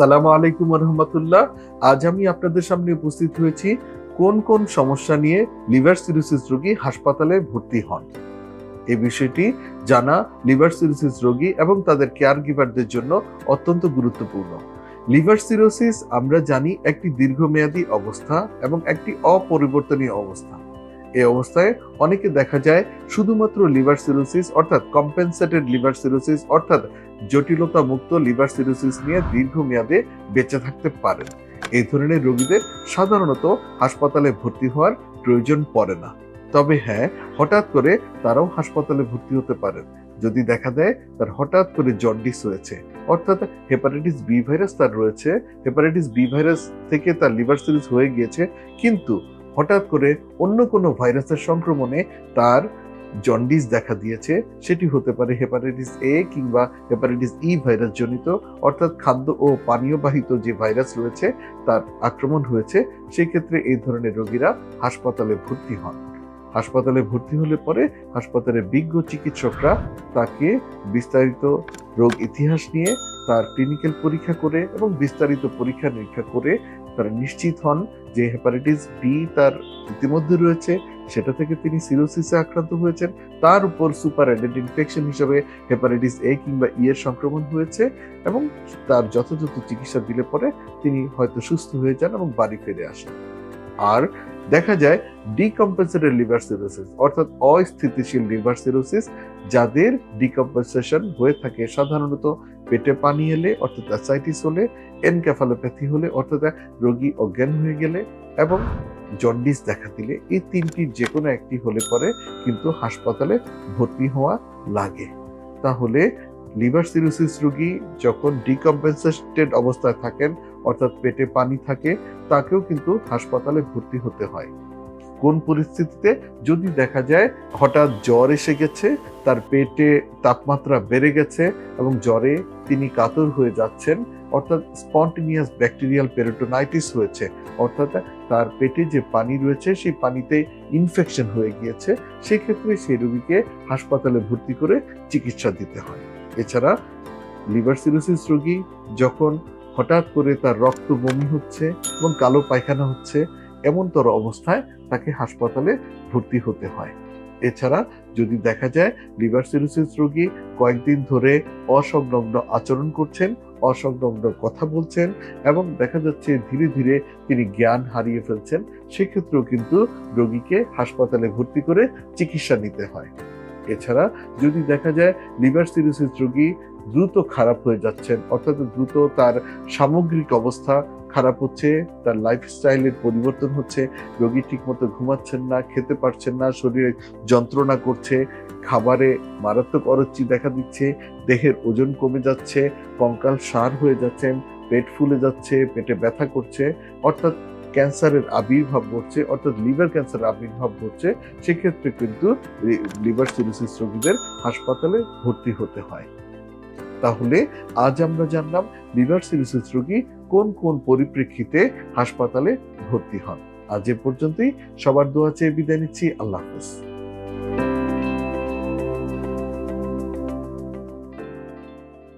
আসসালামু আলাইকুম রহমতুল্লাহ। আজ আমি আপনাদের সামনে উপস্থিত হয়েছি কোন কোন সমস্যা নিয়ে লিভার সিরোসিস রোগী হাসপাতালে ভর্তি হন। এই বিষয়টি জানা লিভার সিরোসিস রোগী এবং তাদের কেয়ার গিভারদের জন্য অত্যন্ত গুরুত্বপূর্ণ। লিভার সিরোসিস আমরা জানি একটি দীর্ঘমেয়াদী অবস্থা এবং একটি অপরিবর্তনীয় অবস্থা। এই অবস্থায় অনেকে দেখা যায় শুধুমাত্র লিভার সিরোসিস অর্থাৎ কম্পেনসেটেড লিভার সিরোসিস অর্থাৎ জটিলতা মুক্ত লিভার সিরোসিস নিয়ে দীর্ঘমেয়াদে বেঁচে থাকতে পারেন। এই ধরনের রোগীদের সাধারণত হাসপাতালে ভর্তি হওয়ার প্রয়োজন পড়ে না। তবে হ্যাঁ, হঠাৎ করে তারাও হাসপাতালে ভর্তি হতে পারেন যদি দেখা দেয় তার হঠাৎ করে জন্ডিস হয়েছে, অর্থাৎ হেপাটাইটিস বি ভাইরাস তার রয়েছে, হেপাটাইটিস বি ভাইরাস থেকে তার লিভার সিরোসিস হয়ে গিয়েছে, কিন্তু হঠাৎ করে অন্য কোনো ভাইরাসের সংক্রমণে তার জন্ডিস দেখা দিয়েছে। সেটি হতে পারে হেপাটাইটিস এ কিংবা হেপাটাইটিস ই ভাইরাস জনিত, অর্থাৎ খাদ্য ও পানীয় বাহিত যে ভাইরাস রয়েছে তার আক্রমণ হয়েছে। সেই ক্ষেত্রে এই ধরনের রোগীরা হাসপাতালে ভর্তি হন। হাসপাতালে ভর্তি হলে পরে হাসপাতালের বিজ্ঞ চিকিৎসকরা তাকে বিস্তারিত রোগ ইতিহাস নিয়ে তার ক্লিনিক্যাল পরীক্ষা করে এবং বিস্তারিত পরীক্ষা নিরীক্ষা করে তারা নিশ্চিত হন যে হেপাটাইটিস বি তার ইতিমধ্যে রয়েছে, সেটা থেকে তিনি সিরোসিসে আক্রান্ত হয়েছেন, তার উপর সুপার অ্যাডেড ইনফেকশন হিসেবে হেপাটাইটিস এ কিংবা ই এর সংক্রমণ হয়েছে এবং তার যথাযথ চিকিৎসা দিলে পরে তিনি হয়তো সুস্থ হয়ে যান এবং বাড়ি ফিরে আসেন। আর দেখা যায় ডিকম্পেনসেটেড লিভার সিরোসিস অর্থাৎ অস্থিতিশীল লিভার সিরোসিস, যাদের ডিকম্পেনসেশন হয়ে থাকে সাধারণত পেটে পানি এলে অর্থাৎ অ্যাসাইটিস হলে, এনকেফালোপ্যাথি হলে অর্থাৎ রোগী অজ্ঞান হয়ে গেলে এবং জন্ডিস দেখা দিলে, এই তিনটির যে কোনো একটি হলে পরে কিন্তু হাসপাতালে ভর্তি হওয়া লাগে। তাহলে লিভার সিরোসিস রোগী যখন ডিকম্পেনসেটেড অবস্থায় থাকেন অর্থাৎ পেটে পানি থাকে, তাকেও কিন্তু হাসপাতালে ভর্তি হতে হয়। কোন পরিস্থিতিতে? যদি দেখা যায় হঠাৎ জ্বর এসে গেছে, তার পেটে তাপমাত্রা বেড়ে গেছে এবং জ্বরে তিনি কাতর হয়ে যাচ্ছেন, অর্থাৎ স্পন্টেনিয়াস ব্যাকটেরিয়াল পেরিটোনাইটিস হয়েছে, অর্থাৎ তার পেটে যে পানি রয়েছে সেই পানিতে ইনফেকশন হয়ে গিয়েছে, সেক্ষেত্রে সেই রোগীকে হাসপাতালে ভর্তি করে চিকিৎসা দিতে হয়। এছাড়া লিভার সিরোসিস রোগী যখন হঠাৎ করে তার রক্ত বমি হচ্ছে এবং কালো পায়খানা হচ্ছে, এমনতর অবস্থায় তাকে হাসপাতালে ভর্তি হতে হয়। এছাড়া যদি দেখা যায় লিভার সিরোসিস রোগী কয়েকদিন ধরে অসংলগ্ন আচরণ করছেন, অসংলগ্ন কথা বলছেন এবং দেখা যাচ্ছে ধীরে ধীরে তিনি জ্ঞান হারিয়ে ফেলছেন, সেক্ষেত্রেও কিন্তু রোগীকে হাসপাতালে ভর্তি করে চিকিৎসা নিতে হয়। এছাড়া যদি দেখা যায় লিভার সিরোসিস রোগী দ্রুত খারাপ হয়ে যাচ্ছেন, অর্থাৎ দ্রুত তার সামগ্রিক অবস্থা খারাপ হচ্ছে, তার লাইফস্টাইলের পরিবর্তন হচ্ছে, রোগী ঠিকমতো ঘুমাচ্ছেন না, খেতে পারছেন না, শরীরে যন্ত্রণা করছে, খাবারে মারাত্মক অরুচি দেখা দিচ্ছে, দেহের ওজন কমে যাচ্ছে, কঙ্কাল সার হয়ে যাচ্ছেন, পেট ফুলে যাচ্ছে, পেটে ব্যথা করছে, অর্থাৎ ক্যান্সারের আবির্ভাব ঘটছে, অর্থাৎ লিভার ক্যান্সারের আবির্ভাব ঘটছে, সেক্ষেত্রে কিন্তু লিভার সিরোসিস রোগীদের হাসপাতালে ভর্তি হতে হয়। তাহলে আজ আমরা জানলাম লিভার সিরোসিস রোগী কোন কোন পরিপ্রেক্ষিতে হাসপাতালে ভর্তি হন। আজ এ পর্যন্তই। সবার দোয়া চেয়ে বিদায় নিচ্ছি। আল্লাহ হাফেজ।